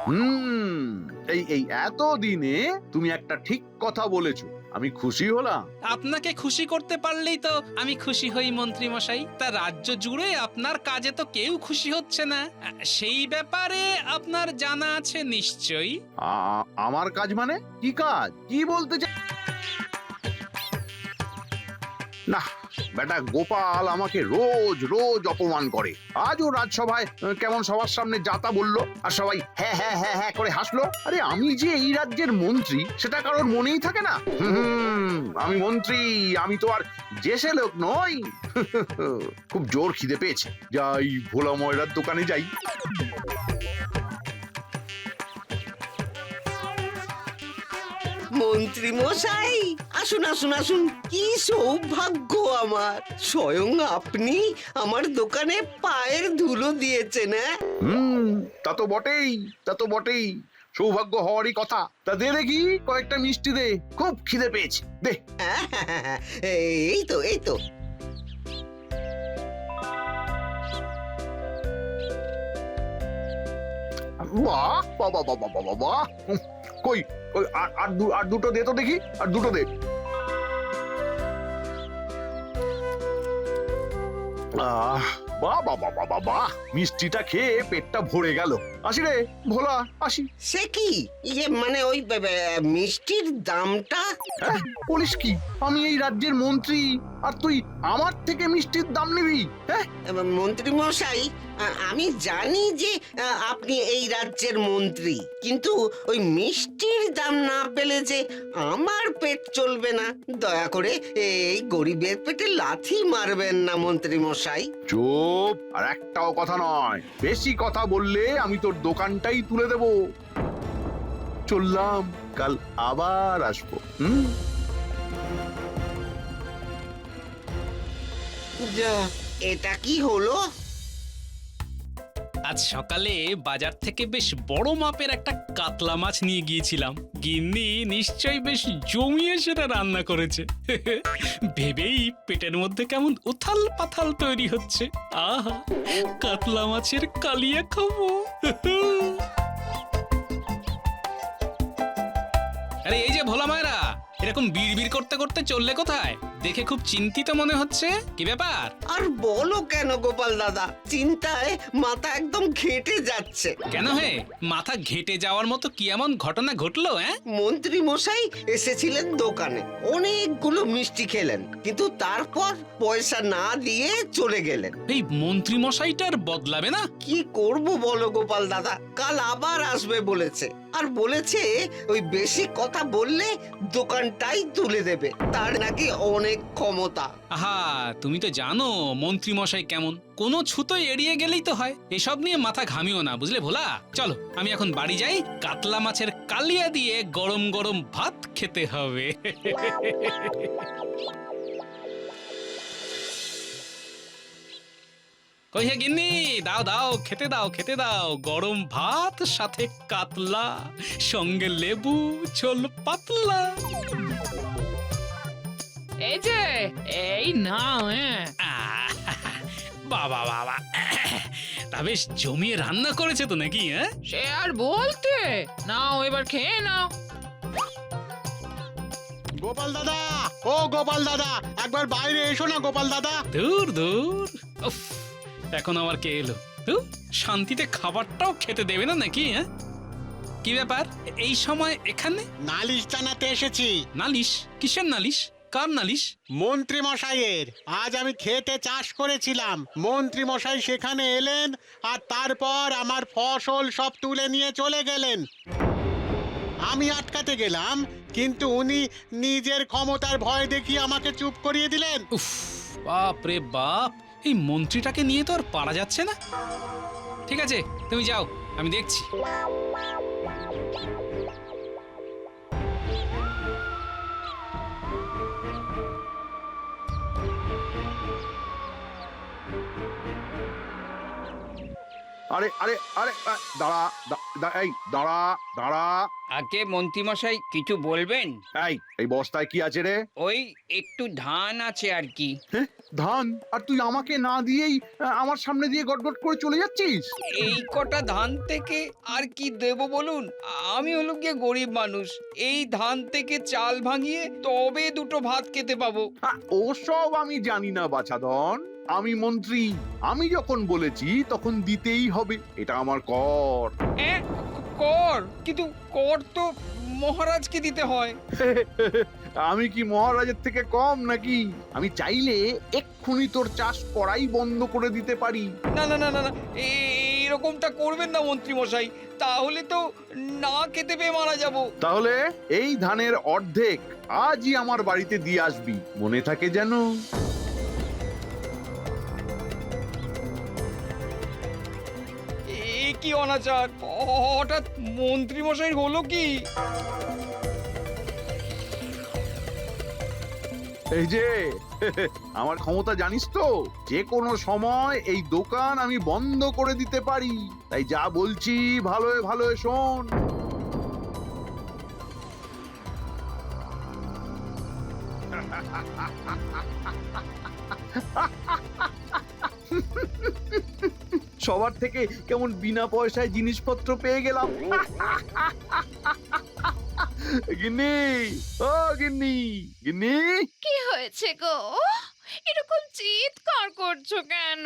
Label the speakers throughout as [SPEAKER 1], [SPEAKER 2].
[SPEAKER 1] হুম, এই এই এতদিনে তুমি একটা ঠিক কথা বলেছো, আমি খুশি হলাম।
[SPEAKER 2] আপনাকে খুশি করতে পারলেই তো আমি খুশি হই মন্ত্রী মশাই। তা রাজ্য জুড়ে আপনার কাজে তো কেউ খুশি হচ্ছে না, সেই ব্যাপারে আপনার জানা আছে নিশ্চয়ই।
[SPEAKER 1] আমার কাজ মানে কি কাজ, কি বলতে চাই? না, বেটা গোপাল আমাকে রোজ রোজ অপমান করে। আজও রাজসভায় কেমন সবার সামনে যাতা বললো, আর সবাই হ্যাঁ হ্যাঁ হ্যাঁ হ্যাঁ করে হাসলো। আরে আমি যে এই রাজ্যের মন্ত্রী সেটা কারোর মনেই থাকে না। আমি মন্ত্রী, আমি তো আর জেসে লোক নই। খুব জোর খিদে পেয়েছে, যাই ভোলা ময়রার দোকানে যাই।
[SPEAKER 3] মন্ত্রী মশাই, আসুন আসুন আসুন, কি সৌভাগ্য আমার, স্বয়ং আপনি আমার দোকানে পায়ের ধুলো দিয়েছেন।
[SPEAKER 1] তা তো বটেই, তা তো বটেই, সৌভাগ্য হওয়ারই কথা। তা দে দেখি কয়েকটা মিষ্টি দে, খুব খিদে পেয়েছে, দে।
[SPEAKER 3] হ্যাঁ, এই তো এই তো।
[SPEAKER 1] বাহ বাবা বাবা বাবা বাহ, কই কই আর দুটো দে তো দেখি, আর দুটো দে। বাহ বাবা বাবা বাহ, মিষ্টিটা খেয়ে পেটটা ভরে গেল। আসি রে ভোলা, আসি।
[SPEAKER 3] সে কি, মানে ওই মিষ্টির দামটা?
[SPEAKER 1] হ্যাঁ, বলিস কি, আমি এই রাজ্যের মন্ত্রী আর তুই আমার থেকে মিষ্টির দাম নিবি? হ্যাঁ,
[SPEAKER 3] মন্ত্রী মশাই, আমি জানি যে আপনি এই রাজ্যের মন্ত্রী, কিন্তু ওই মিষ্টির দাম না পেলে যে আমার পেট চলবে না। দয়া করে এই গরিবের পেটে লাথি মারবেন না মন্ত্রী মশাই।
[SPEAKER 1] চুপ, আর একটাও কথা নয়। বেশি কথা বললে আমি তোর দোকানটাই তুলে দেব। চললাম, কাল আবার আসবো।
[SPEAKER 3] যা, এটা কি হলো?
[SPEAKER 2] আজ সকালে বাজার থেকে বেশ বড় মাপের একটা কাতলা মাছ নিয়ে গিয়েছিলাম। গিন্নি নিশ্চয়ই বেশ জমিয়ে সেটা রান্না করেছে। ভেবেই পেটের মধ্যে কেমন উথাল পাথাল তৈরি হচ্ছে। আহা, কাতলা মাছের কালিয়া খাবো। আরে এই যে ভোলা মায়েরা, এরকম বিড়বিড় করতে করতে চললে কোথায়? দেখে খুব চিন্তিত মনে হচ্ছে, কি ব্যাপার?
[SPEAKER 3] আর বলো কেন গোপাল দাদা, চিন্তায় মাথা একদম ঘেঁটে যাচ্ছে।
[SPEAKER 2] কেন হে, মাথা ঘেঁটে যাওয়ার মতো কি এমন ঘটনা ঘটলো?
[SPEAKER 3] মন্ত্রী মশাই এসেছিলেন দোকানে, অনেকগুলো মিষ্টি খেলেন, কিন্তু তারপর পয়সা না দিয়ে চলে গেলেন।
[SPEAKER 2] এই মন্ত্রী মশাইটার বদলাবে না?
[SPEAKER 3] কি করব বলো গোপাল দাদা, কাল আবার আসবে বলেছে, আর বলেছে ওই বেশি কথা বললে দোকানটাই তুলে দেবে, তার নাকি অনেক ক্ষমতা।
[SPEAKER 2] আহা, তুমি তো জানো মন্ত্রী মশাই কেমন, কোনো ছুতোই এড়িয়ে গেলেই তো হয়। এসব নিয়ে মাথা ঘামিও না, বুঝলে ভোলা। চলো আমি এখন বাড়ি যাই, কাতলা মাছের কালিয়া দিয়ে গরম গরম ভাত খেতে হবে। কই হে গিন্নি, দাও দাও, খেতে দাও খেতে দাও, গরম ভাত সাথে কাতলা, সঙ্গে লেবু, ঝোল পাতলা।
[SPEAKER 4] এই যে, এই নাও।
[SPEAKER 2] বাবা বাবা, তা বেশ জমিয়ে রান্না করেছে তো নাকি?
[SPEAKER 4] সে আর বলতে, নাও এবার খেয়ে নাও।
[SPEAKER 5] গোপাল দাদা, ও গোপাল দাদা, একবার বাইরে এসো না গোপাল দাদা।
[SPEAKER 2] দূর দূর, উফ, এখন আবার কে এলো? শান্তিতে খাবারটাও খেতে দেবে না নাকি? কি ব্যাপার এই সময় এখানে?
[SPEAKER 5] নালিশ জানাতে এসেছি।
[SPEAKER 2] নালিশ? কিসের নালিশ? কার নালিশ?
[SPEAKER 5] মন্ত্রী মশাইয়ের। আজ আমি খেতে চাষ করেছিলাম, মন্ত্রী মশাই সেখানে এলেন আর তারপর আমার ফসল সব তুলে নিয়ে চলে গেলেন। আমি আটকাতে গেলাম, কিন্তু উনি নিজের ক্ষমতার ভয় দেখিয়ে আমাকে চুপ করিয়ে দিলেন।
[SPEAKER 2] উফ, বাপ রে বাপ, এই মন্ত্রীটাকে নিয়ে তো আর পারা যাচ্ছে না। ঠিক আছে, তুমি যাও, আমি দেখছি।
[SPEAKER 1] আরে আরে আরে দাঁড়া, এই দাঁড়া দাঁড়া।
[SPEAKER 6] আগে মন্ত্রীমশাই কিছু বলবেন?
[SPEAKER 1] এই বস্তায় কি আছে রে?
[SPEAKER 6] ওই একটু ধান আছে আর কি।
[SPEAKER 1] হ্যাঁ, ধান? আর তুই আমাকে না দিয়েই আমার সামনে দিয়ে গটগট করে চলে যাচ্ছিস?
[SPEAKER 6] এই কটা ধান থেকে আর কি দেব বলুন? আমি হলো গিয়ে গরিব মানুষ, এই ধান থেকে চাল ভাঙিয়ে তবে দুটো ভাত খেতে পাবো।
[SPEAKER 1] ওসব আমি জানি না বাছাধন, আমি মন্ত্রী, আমি যখন বলেছি তখন দিতেই হবে, এটা আমার কর।
[SPEAKER 6] কর? কিন্তু কর তো মহারাজকে দিতে হয়।
[SPEAKER 1] আমি কি মহারাজের থেকে কম নাকি? আমি চাইলে এক্ষুনি তোর চাষ করাই বন্ধ করে দিতে পারি।
[SPEAKER 6] না না না না না, এইরকমটা করবেন না মন্ত্রী মশাই, তাহলে তো না খেতে পেয়ে মারা যাব।
[SPEAKER 1] তাহলে এই ধানের অর্ধেক আজই আমার বাড়িতে দিয়ে আসবি, মনে থাকে যেন।
[SPEAKER 6] এ কি অনাচার! হঠাৎ মন্ত্রী মশাই হলো কি?
[SPEAKER 1] এই যে আমার ক্ষমতা জানিস তো, যে কোনো সময় এই দোকান আমি বন্ধ করে দিতে পারি, তাই যা বলছি ভালোয় ভালোয় শোন। সবার থেকে কেমন বিনা পয়সায় জিনিসপত্র পেয়ে গেলাম। গিন্নি, ও গিন্নি, গিন্নি।
[SPEAKER 4] কি হয়েছে গো? এরকম চিৎকার করছো কেন?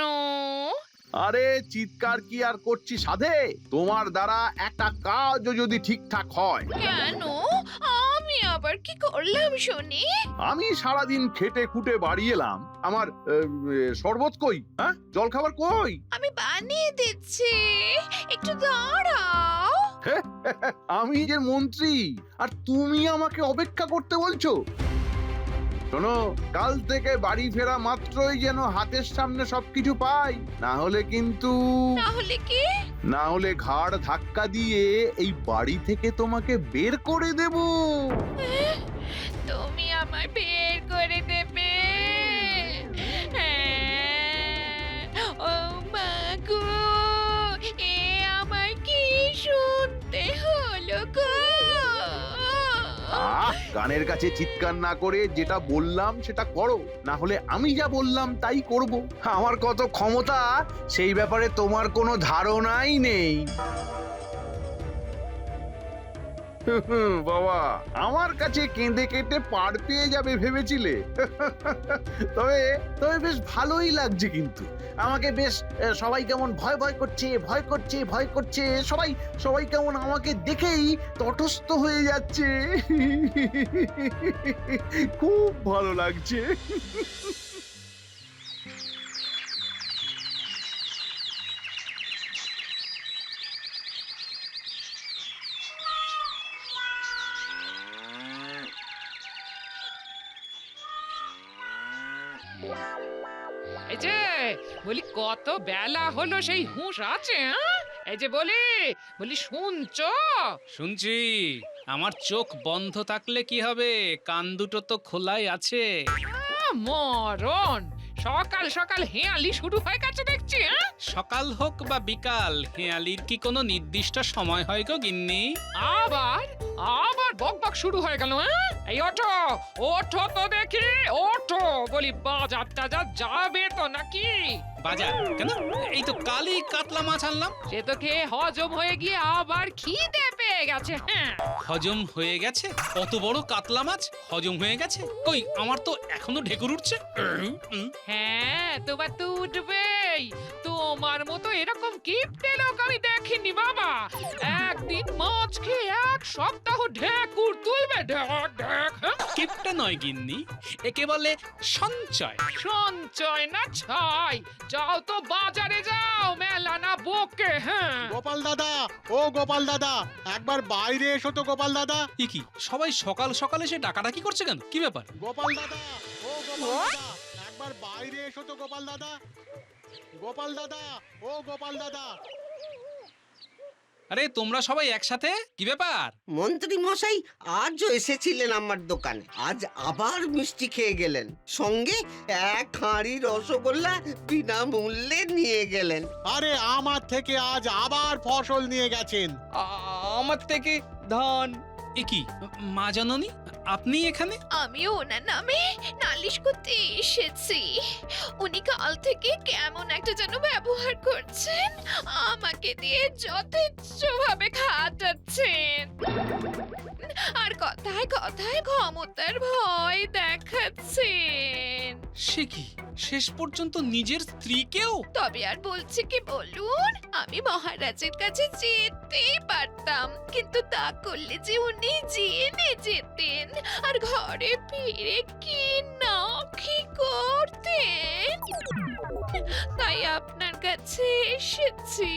[SPEAKER 1] আরে চিৎকার কি আর করছি সাধে? তোমার দ্বারা একটা কাজও যদি ঠিকঠাক হয়।
[SPEAKER 4] কেন? আমি আবার কি করলাম শুনি?
[SPEAKER 1] আমি সারাদিন খেটে খুটে বাড়ি এলাম, আমার শরবত কই? হ্যাঁ, জল খাবার কই?
[SPEAKER 4] আমি বানিয়ে দিচ্ছি, একটু দাঁড়াও।
[SPEAKER 1] আমি যে মন্ত্রী, আর তুমি আমাকে অপেক্ষা করতে বলছো? শোনো, কাল থেকে বাড়ি ফেরা মাত্রই যেন হাতের সামনে সবকিছু পাই, না হলে কিন্তু,
[SPEAKER 4] তাহলে কি?
[SPEAKER 1] না হলে ঘাড় ধাক্কা দিয়ে এই বাড়ি থেকে তোমাকে বের করে দেব।
[SPEAKER 4] তুমি আমায় বের করে দেবে? ও মা গো, এ আমার কি শুনতে হলো গো?
[SPEAKER 1] গানের কাছে চিৎকার না করে যেটা বললাম সেটা করো, না হলে আমি যা বললাম তাই করব। আমার কত ক্ষমতা সেই ব্যাপারে তোমার কোনো ধারণাই নেই। বাবা, আমার কাছে কেঁদে কেটে পার পেয়ে যাবে ভেবেছিলে? তবে তবে বেশ ভালোই লাগছে, কিন্তু আমাকে বেশ সবাই কেমন ভয় ভয় করছে, ভয় করছে, ভয় করছে, সবাই সবাই কেমন আমাকে দেখেই তটস্থ হয়ে যাচ্ছে। খুব ভালো লাগছে।
[SPEAKER 4] এই যে বলি, কত বেলা হলো সেই হুঁশ আছে? এই যে বলি বলি শুনছো?
[SPEAKER 2] শুনছি। আমার চোখ বন্ধ থাকলে কি হবে, কান দুটো তো খোলাই আছে।
[SPEAKER 4] মরণ, সকাল সকাল হেয়ালি শুরু হয়ে গেছে দেখছি।
[SPEAKER 2] সকাল হোক বা বিকাল, হেঁয়ালির কি কোনো নির্দিষ্ট সময় হয় গো গিন্নি?
[SPEAKER 4] আবার আবার বক বক শুরু হয়ে গেল। এই ওঠো, ওঠো তো দেখি, ওঠো বলি, বাজার টাজার যাবে তো নাকি?
[SPEAKER 2] বাজার কেন? এই তো কালই কাতলা মাছ আনলাম।
[SPEAKER 4] সে তো খেয়ে হজম হয়ে গিয়ে আবার খিদে পেয়ে গেছে।
[SPEAKER 2] হজম হয়ে গেছে? কত বড় কাতলা মাছ হজম হয়ে গেছে? কই, আমার তো এখনো ঢেকুর উঠছে।
[SPEAKER 4] হ্যাঁ, তোমার তো উঠবেই। তোমার মতো এরকম কিপটে লোক আমি দেখিনি বাবা। একদিন মাছ খেয়ে এক সপ্তাহ ঢেকুর তুলবে। ঢেক ঢেক।
[SPEAKER 2] কিপটা নয় গিন্নি, একে বলে সঞ্চয়।
[SPEAKER 4] সঞ্চয় না ছাই? যাও তো বাজারে যাও, মেলা না বকে।
[SPEAKER 5] গোপাল দাদা, ও গোপাল দাদা, একবার বাইরে এসো তো গোপাল দাদা।
[SPEAKER 2] এ কি, সবাই সকাল সকালে সে ডাকাডাকি করছে কেন? কি ব্যাপার?
[SPEAKER 5] গোপাল দাদা, ও গোপাল দাদা, একবার বাইরে এসো তো গোপাল দাদা। গোপাল দাদা, ও গোপাল দাদা।
[SPEAKER 2] আরে তোমরা সবাই একসাথে, কি ব্যাপার?
[SPEAKER 3] মন্ত্রী মশাই আজও এসেছিলেন আমার দোকানে, আজ আবার মিষ্টি খেয়ে গেলেন, সঙ্গে এক হাঁড়ি রসগোল্লা বিনামূল্যে নিয়ে গেলেন।
[SPEAKER 5] আরে আমার থেকে আজ আবার ফসল নিয়ে গেছেন।
[SPEAKER 6] আমার থেকে ধান।
[SPEAKER 2] এ কি মা জননী, আপনি এখানে?
[SPEAKER 7] আমিও ওনার নামে নালিশ করতে এসেছি। উনি কাল থেকে কেমন একটা যেন ব্যবহার করছেন, আমাকে দিয়ে যথেচ্ছভাবে খাটাচ্ছেন, আর কথায় কথায় ক্ষমতার ভয় দেখাচ্ছেন।
[SPEAKER 2] সে কি, শেষ পর্যন্ত নিজের স্ত্রীকেও?
[SPEAKER 7] তবে আর বলছি কি বলুন, আমি মহারাজের কাছে যেতেই পারতাম, কিন্তু তা করলে যে উনি জেনে যেতেন, আর ঘরে ফিরে কি না কি করতেন। তাই আপনার কাছে এসেছি।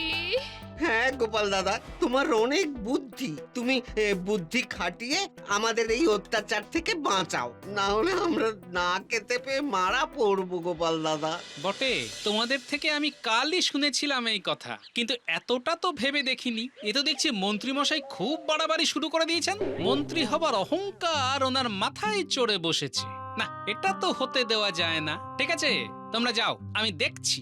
[SPEAKER 3] হ্যাঁ গোপাল দাদা, তোমার অনেক বুদ্ধি, তুমি বুদ্ধি খাটিয়ে আমাদের এই অত্যাচার থেকে বাঁচাও, না হলে আমরা না খেতে পেয়ে মারা পড়বো গোপাল দাদা।
[SPEAKER 2] বটে, তোমাদের থেকে আমি কালই শুনেছিলাম এই কথা, কিন্তু এতটা তো ভেবে দেখিনি। এ তো দেখছি মন্ত্রীমশাই খুব বাড়াবাড়ি শুরু করে দিয়েছেন। মন্ত্রী হবার অহংকার ওনার মাথায় চড়ে বসেছে। না, এটা তো হতে দেওয়া যায় না। ঠিক আছে, তোমরা যাও, আমি দেখছি।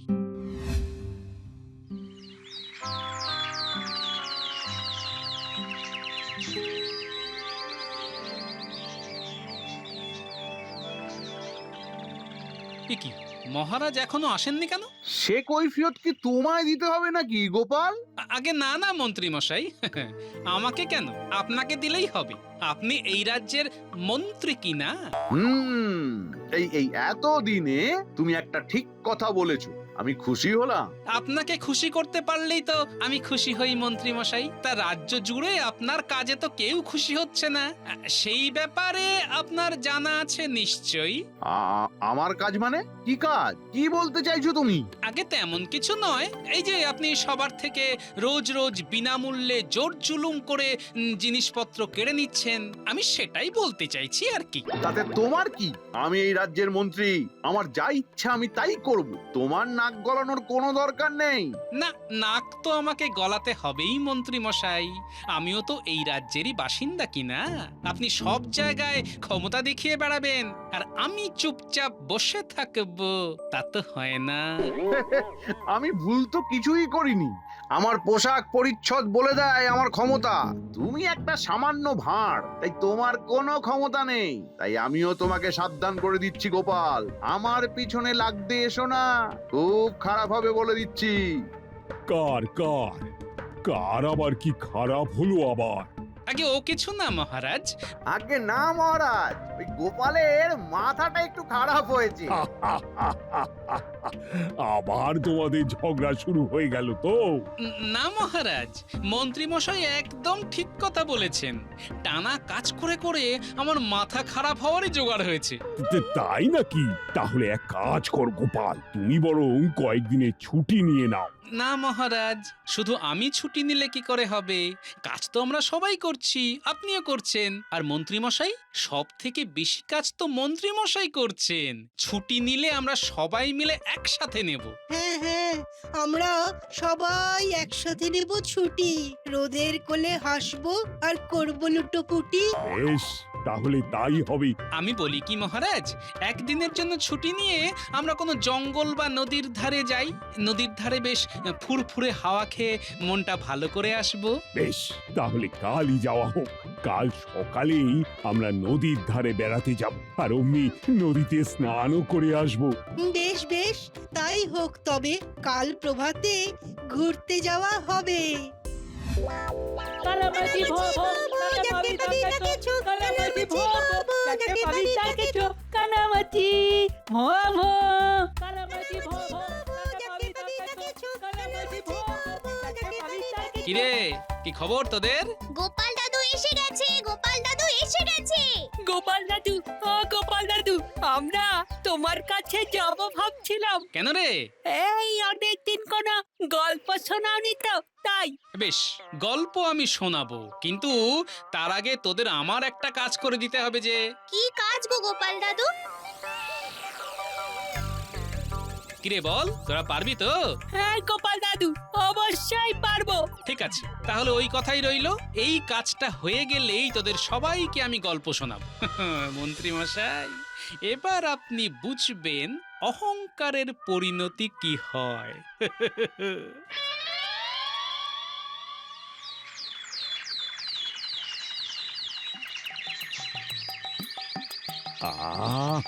[SPEAKER 2] এ কি, মহারাজ এখনো আসেননি কেন?
[SPEAKER 1] সে কৈফিয়ত কি তোমায় দিতে হবে নাকি গোপাল?
[SPEAKER 2] আগে না না মন্ত্রী মশাই, আমাকে কেন, আপনাকে দিলেই হবে। আপনি এই রাজ্যের মন্ত্রী কি না?
[SPEAKER 1] এই এই এত দিনে তুমি একটা ঠিক কথা বলেছো, আমি খুশি হলাম।
[SPEAKER 2] আপনাকে খুশি করতে পারলেই তো আমি খুশি হই মন্ত্রী মশাই। তা রাজ্য জুড়ে আপনার কাজে তো কেউ খুশি হচ্ছে না, সেই ব্যাপারে আপনার জানা আছে নিশ্চয়ই।
[SPEAKER 1] আমার কাজ মানে কি কাজ, কি বলতে চাইছো তুমি?
[SPEAKER 2] আগে তেমন কিছু নয়, এই যে আপনি সবার থেকে রোজ রোজ বিনামূল্যে জোর জুলুম করে জিনিসপত্র কেড়ে নিচ্ছেন, আমি সেটাই বলতে চাইছি আর কি।
[SPEAKER 1] তাতে তোমার কি? আমি এই রাজ্যের মন্ত্রী, আমার যা ইচ্ছা আমি তাই করব, তোমার নাক গলানোর কোনো দরকার নেই।
[SPEAKER 2] না, নাক তো আমাকে গলাতে হবেই মন্ত্রী মশাই, আমিও তো এই রাজ্যেরই বাসিন্দা কিনা। আপনি সব জায়গায় ক্ষমতা দেখিয়ে বেড়াবেন আর আমি চুপচাপ বসে থাকবো, তা তো হয় না।
[SPEAKER 1] আমি ভুল তো কিছুই করিনি, আমার পোশাক পরিচ্ছদ বলে দেয় আমার ক্ষমতা। তুমি একটা সামান্য ভাঁড়, তাই তোমার কোনো ক্ষমতা নেই। তাই আমিও তোমাকে সাবধান করে দিচ্ছি গোপাল, আমার পিছনে লাগতে এসো না, খুব খারাপ হবে বলে দিচ্ছি।
[SPEAKER 8] কার কার কার আবার কি খারাপ হলো আবার?
[SPEAKER 2] আগে ও কিছু না মহারাজ।
[SPEAKER 1] আগে না মহারাজ, ওই গোপালের মাথাটা একটু খারাপ হয়েছে।
[SPEAKER 8] আবার তোমাদের ঝগড়া শুরু হয়ে গেল তো?
[SPEAKER 2] না মহারাজ, মন্ত্রী মশাই একদম ঠিক কথা বলেছেন। টানা কাজ করে করে আমার মাথা খারাপ হওয়ারই জোগাড় হয়েছে।
[SPEAKER 8] তাই নাকি? তাহলে এক কাজ কর গোপাল, তুমি বরং কয়েকদিনের ছুটি নিয়ে নাও।
[SPEAKER 2] না মহারাজ, শুধু আমি ছুটি নিলে কি করে হবে? কাজ তো আমরা সবাই করছি, আপনিও করছেন, আর মন্ত্রী মশাই সব থেকে বেশি কাজ তো মন্ত্রী মশাই করছেন। ছুটি নিলে আমরা সবাই মিলে একসাথে নেব।
[SPEAKER 9] হ্যাঁ হ্যাঁ, আমরা সবাই একসাথে নেব ছুটি, রোদের কোলে হাসবো আর করবো লুটোপুটি।
[SPEAKER 8] বেশ, তাহলে তাই হবে।
[SPEAKER 2] আমি বলি কি মহারাজ, একদিনের জন্য ছুটি নিয়ে আমরা কোনো জঙ্গল বা নদীর ধারে যাই, নদীর ধারে বেশ ফুরফুরে হাওয়া খেয়ে মনটা ভালো করে আসবো।
[SPEAKER 8] বেশ, তাহলে কালই যাওয়া হোক। কাল সকালেই আমরা নদীর ধারে বেড়াতে যাব, আর অমনি নদীতে স্নানও করে আসবো।
[SPEAKER 9] বেশ বেশ, তাই হোক তবে, কাল প্রভাতে ঘুরতে যাওয়া হবে।
[SPEAKER 10] কানামাছি ভো ভো, কানামাছি ডাকেছো, কানামাছি ভো ভো, ডাকেছো ডাকেছো, কানামাছি ভো ভো, কানামাছি ভো ভো, ডাকেছো, কানামাছি ভো ভো, ডাকেছো।
[SPEAKER 2] কিরে, কি খবর তোদের?
[SPEAKER 7] গোপাল দাদু এসে গেছে, গোপাল দাদু এসে গেছে।
[SPEAKER 10] গোপাল দাদু, ও গোপাল দাদু, আমরা তোমার কাছে যাব ভাবছিলাম।
[SPEAKER 2] কেন রে?
[SPEAKER 10] এই অনেকদিন কোনো গল্প শোনাওনি তো, তাই।
[SPEAKER 2] বেশ, গল্প আমি শোনাবো, কিন্তু তার আগে তোদের আমার একটা কাজ করে দিতে হবে। যে
[SPEAKER 7] কি কাজ গো গোপাল দাদু?
[SPEAKER 2] কিরে বল, তোরা পারবি তো?
[SPEAKER 10] হ্যাঁ গোপাল দাদু, অবশ্যই পারবো।
[SPEAKER 2] ঠিক আছে, তাহলে ওই কথাই রইলো। এই কাজটা হয়ে গেলেই তোদের সবাইকে আমি গল্প শোনাবো। মন্ত্রী মশাই, এবার আপনি বুঝবেন অহংকারের পরিণতি কি হয়।
[SPEAKER 8] আহ!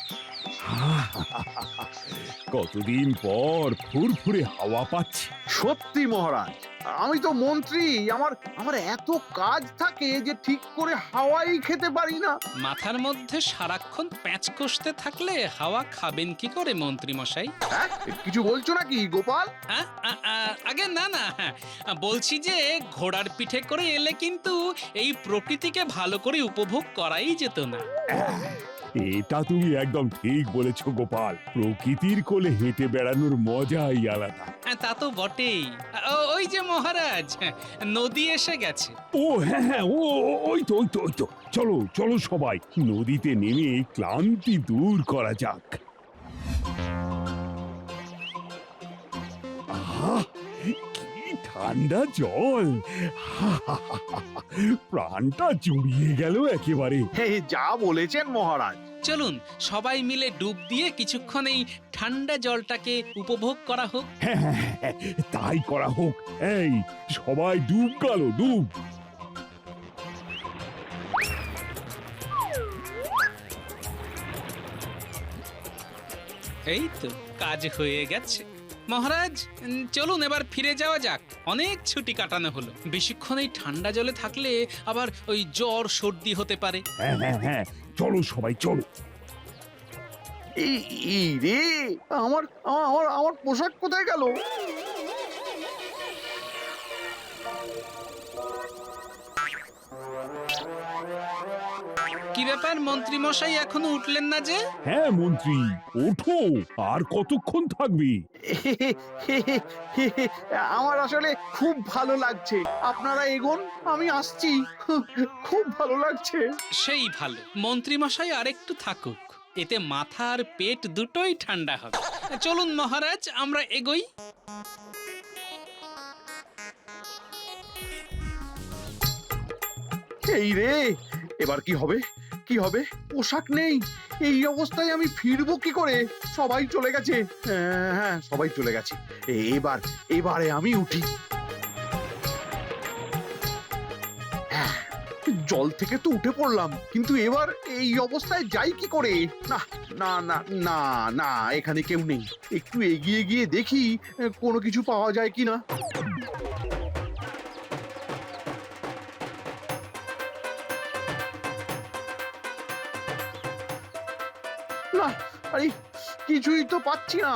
[SPEAKER 8] কতদিন পর ফুরফুরে হাওয়া পাচ্ছি।
[SPEAKER 1] সত্যি মহারাজ, আমি তো মন্ত্রী, আমার আমার এত কাজ থাকে যে ঠিক করে হাওয়াই খেতে পারি না।
[SPEAKER 2] মাথার মধ্যে সারাক্ষণ প্যাঁচ কষতে থাকলে হাওয়া খাবেন কি করে মন্ত্রী মশাই?
[SPEAKER 1] হ্যাঁ, কিছু বলছো নাকি গোপাল?
[SPEAKER 2] আগে না না, বলছি যে ঘোড়ার পিঠে করে এলে কিন্তু এই প্রকৃতিকে ভালো করে উপভোগ করাই যেত না।
[SPEAKER 8] এটা তুমি একদম ঠিক বলেছো গোপাল, প্রকৃতির কোলে হেঁটে বেড়ানোর মজাই আলাদা।
[SPEAKER 2] তা তো বটেই। ওই যে মহারাজ, নদী এসে গেছে।
[SPEAKER 8] ও হ্যাঁ হ্যাঁ, ওই তো ওই তো ওই তো, চলো চলো সবাই নদীতে নেমে ক্লান্তি দূর করা যাক। আহা, কি ঠান্ডা জল! প্রাণটা জুড়িয়ে গেল একেবারে।
[SPEAKER 1] যা বলেছেন মহারাজ।
[SPEAKER 2] চলুন সবাই মিলে ডুব দিয়ে কিছুক্ষণ এই ঠান্ডা জলটাকে উপভোগ করা হোক।
[SPEAKER 8] হ্যাঁ হ্যাঁ হ্যাঁ, তাই করা হোক। এই সবাই ডুব গেল, ডুব।
[SPEAKER 2] এই তো কাজ হয়ে গেছে। মহারাজ, চলুন এবার ফিরে যাওয়া যাক। অনেক ছুটি কাটানো হলো। বেশিক্ষণ এই ঠান্ডা জলে থাকলে আবার ওই জ্বর সর্দি হতে পারে।
[SPEAKER 8] হ্যাঁ হ্যাঁ হ্যাঁ, চলো সবাই চলো।
[SPEAKER 1] এই রে, আমার আমার আমার পোশাক কোথায় গেল?
[SPEAKER 2] কি ব্যাপার মন্ত্রী মশাই, এখনো উঠলেন না যে?
[SPEAKER 8] হ্যাঁ মন্ত্রী, ওঠো, আর কতক্ষণ থাকবি?
[SPEAKER 1] আমার আসলে খুব ভালো লাগছে। আপনারা এগোন, আমি আসছি। খুব ভালো লাগছে।
[SPEAKER 2] সেই ভালো, মন্ত্রী মশাই আরেকটু থাকুক, এতে মাথা আর পেট দুটোই ঠান্ডা হবে। চলুন মহারাজ, আমরা এগোই।
[SPEAKER 1] এই রে, এবার কি হবে? কি হবে? পোশাক নেই। এই অবস্থায় আমি ফিরবো কি করে? সবাই চলে গেছে। হ্যাঁ, সবাই চলে গেছে। এবারে আমি উঠি। হ্যাঁ, জল থেকে তো উঠে পড়লাম, কিন্তু এবার এই অবস্থায় যাই কি করে? না না না না না, এখানে কেউ নেই। একটু এগিয়ে গিয়ে দেখি কোনো কিছু পাওয়া যায় কিনা। না, আরে কিছুই তো পাচ্ছি না।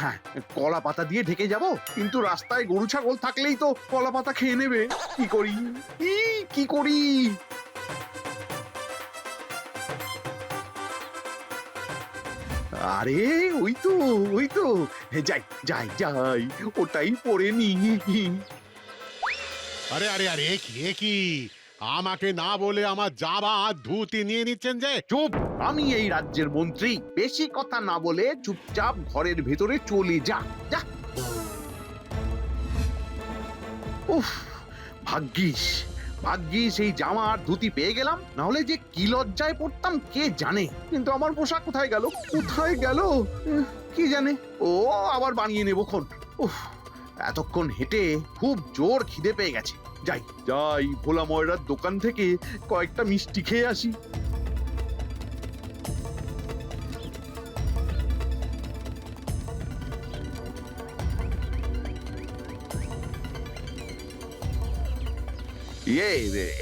[SPEAKER 1] হ্যাঁ, কলা পাতা দিয়ে ঢেকে যাব, কিন্তু রাস্তায় গরু ছাগল থাকলেই তো কলা পাতা খেয়ে নেবে। কি করি? কি করি? আরে ওই তো যাই যাই যাই, ওটাই পরে নি।
[SPEAKER 5] আরে আরে আরে, এ কি আমাকে না বলে আমার জামা আর ধুতি নিয়ে নিচ্ছেন যে?
[SPEAKER 1] চুপ! আমি এই রাজ্যের মন্ত্রী, বেশি কথা না বলে চুপচাপ ঘরের ভেতরে চলে যা। যা। উফ, ভাগ্যিস এই জামা আর ধুতি পেয়ে গেলাম, না হলে যে কি লজ্জায় পড়তাম কে জানে। কিন্তু আমার পোশাক কোথায় গেল? কি জানে? ও আবার বানিয়ে নেবক্ষণ। উফ, এতক্ষণ হেঁটে খুব জোর খিদে পেয়ে গেছে। যাই ভোলা ময়রার দোকান থেকে কয়েকটা মিষ্টি খেয়ে আসি।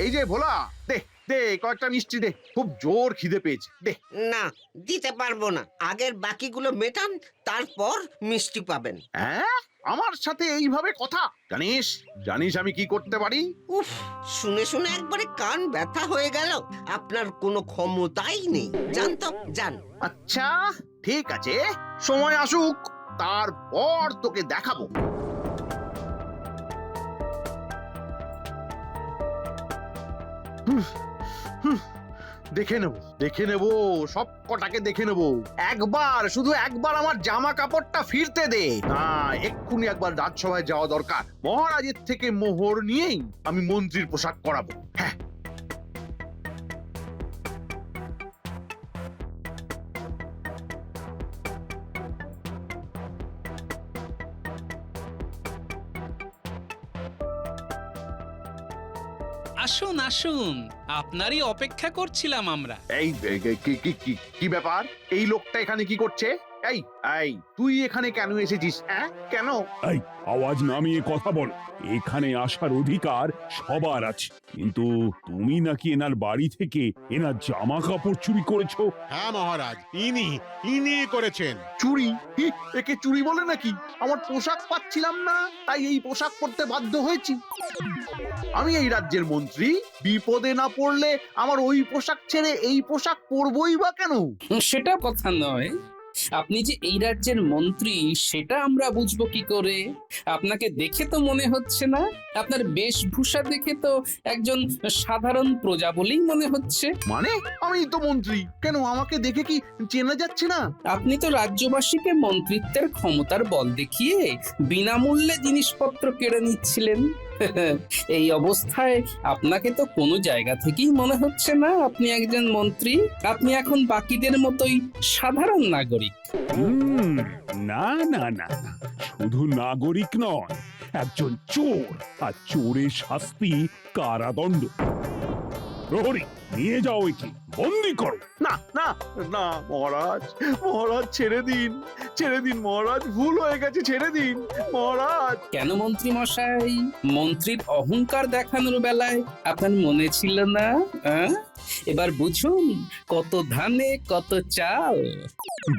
[SPEAKER 1] এই যে ভোলা, দে দে কয়েকটা মিষ্টি দে, খুব জোর খিদে পেয়েছে, দে।
[SPEAKER 3] না, দিতে পারবো না। আগের বাকিগুলো মেটান, তারপর মিষ্টি পাবেন।
[SPEAKER 1] হ্যাঁ, আমার সাথে এইভাবে কথা? জানিস আমি কি করতে পারি?
[SPEAKER 3] উফ, শুনে শুনে একবারে কান ব্যথা হয়ে গেল। আপনার কোনো ক্ষমতাই নেই। যান তো, যান।
[SPEAKER 1] আচ্ছা ঠিক আছে, সময় আসুক, তারপর তোকে দেখাবো। দেখে নেব সব কটাকে দেখে নেব। একবার, শুধু একবার আমার জামা কাপড়টা ফিরতে দে। হ্যাঁ, এক্ষুনি একবার রাজসভায় যাওয়া দরকার। মহারাজের থেকে মোহর নিয়েই আমি মন্ত্রীর পোশাক করাবো। হ্যাঁ,
[SPEAKER 2] আসুন আসুন, আপনারই অপেক্ষা করছিলাম আমরা।
[SPEAKER 1] এই কি ব্যাপার? এই লোকটা এখানে কি করছে? এই এই তুই এখানে কেন এসেছিস? হ্যাঁ, কেন?
[SPEAKER 8] এই আওয়াজ নামিয়ে কথা বল। এখানে আসার অধিকার সবার আছে, কিন্তু তুমি নাকি এনার বাড়ি থেকে এনার জামা কাপড় চুরি করেছো।
[SPEAKER 5] হ্যাঁ মহারাজ, ইনি করেছেন।
[SPEAKER 1] চুরি? একে চুরি বলে নাকি? আমার পোশাক পাচ্ছিলাম না, তাই এই পোশাক পরতে বাধ্য হয়েছি। আমি এই রাজ্যের মন্ত্রী, বিপদে না পড়লে আমার ওই পোশাক ছেড়ে এই পোশাক পরবই বা কেন?
[SPEAKER 6] সেটা কথা নয়, আপনি যে এই রাজ্যের মন্ত্রী সেটা আমরা বুঝবো কি করে? আপনাকে দেখে তো মনে হচ্ছে না, আপনার বেশভূষা দেখে তো একজন সাধারণ প্রজা বলেই মনে হচ্ছে।
[SPEAKER 1] মানে আমি তো মন্ত্রী, কেন আমাকে দেখে কি চেনা যাচ্ছে না?
[SPEAKER 6] আপনি তো রাজ্যবাসীকে মন্ত্রিত্বের ক্ষমতার বল দেখিয়ে বিনামূল্যে জিনিসপত্র কেড়ে নিচ্ছিলেন। এই অবস্থায় আপনাকে তো কোনো জায়গা থেকেই মনে হচ্ছে না আপনি একজন মন্ত্রী। আপনি এখন বাকিদের মতোই সাধারণ নাগরিক।
[SPEAKER 8] না না না না, শুধু নাগরিক নয়, একজন চোর, আর চোরের শাস্তি কারাদণ্ড। প্রহরী, নিয়ে যাও একে, বন্দি করো।
[SPEAKER 1] না না না মহারাজ, মহারাজ ছেড়ে দিন, ছেড়ে দিন মহারাজ, ভুল হয়ে গেছে, ছেড়ে দিন মহারাজ।
[SPEAKER 6] কেন মন্ত্রী মশাই, মন্ত্রীর অহংকার দেখানোর বেলায় আপনার মনে ছিল না? এবার বুঝুন, কত ধানে কত চাল।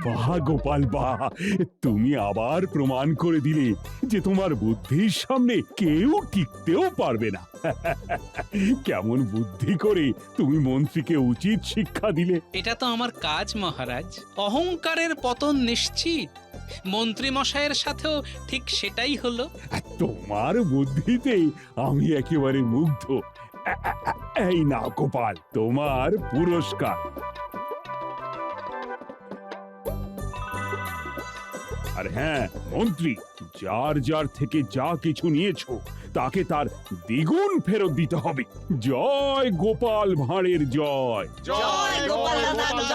[SPEAKER 8] বাহ গোপাল বাহ, তুমি আবার প্রমাণ করে দিলে যে তোমার বুদ্ধির সামনে কেউ টিকতেও পারবে না। কেমন বুদ্ধি করে তুমি মন্ত্রীকে উচিত শিক্ষা দিলে।
[SPEAKER 2] এটা তো আমার কাজ মহারাজ, অহংকারের পতন নিশ্চিত। মন্ত্রী মশাইয়ের সাথেও ঠিক সেটাই হলো।
[SPEAKER 8] আর তোমার বুদ্ধিতে আমি একেবারে মুগ্ধ। এই নাও গোপাল, তোমার পুরস্কার। আর হ্যাঁ মন্ত্রী, যার যার থেকে যা কিছু নিয়েছো তাকে তার দ্বিগুণ ফেরত দিতে হবে। জয় গোপাল ভাঁড়ের জয়।
[SPEAKER 3] জয় গোপাল দাদার